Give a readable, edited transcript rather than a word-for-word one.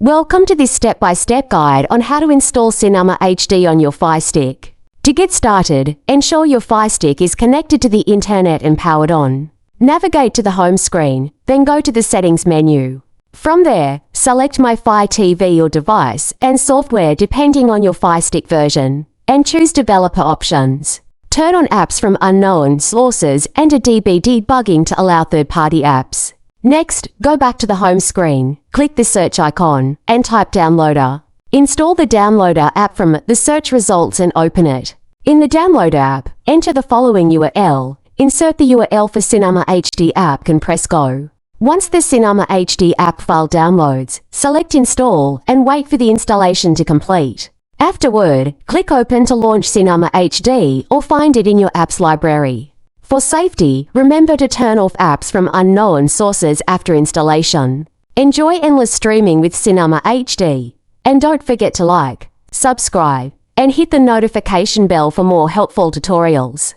Welcome to this step-by-step guide on how to install Cinema HD on your Fire Stick. To get started, ensure your Fire Stick is connected to the internet and powered on. Navigate to the home screen, then go to the Settings menu. From there, select My Fire TV or device and software depending on your Fire Stick version, and choose Developer Options. Turn on apps from unknown sources and a DB debugging to allow third-party apps. Next, go back to the home screen, click the search icon, and type Downloader. Install the Downloader app from the search results and open it. In the Downloader app, enter the following URL, insert the URL for Cinema HD app and press Go. Once the Cinema HD app file downloads, select Install and wait for the installation to complete. Afterward, click Open to launch Cinema HD or find it in your apps library. For safety, remember to turn off apps from unknown sources after installation. Enjoy endless streaming with Cinema HD. And don't forget to like, subscribe, and hit the notification bell for more helpful tutorials.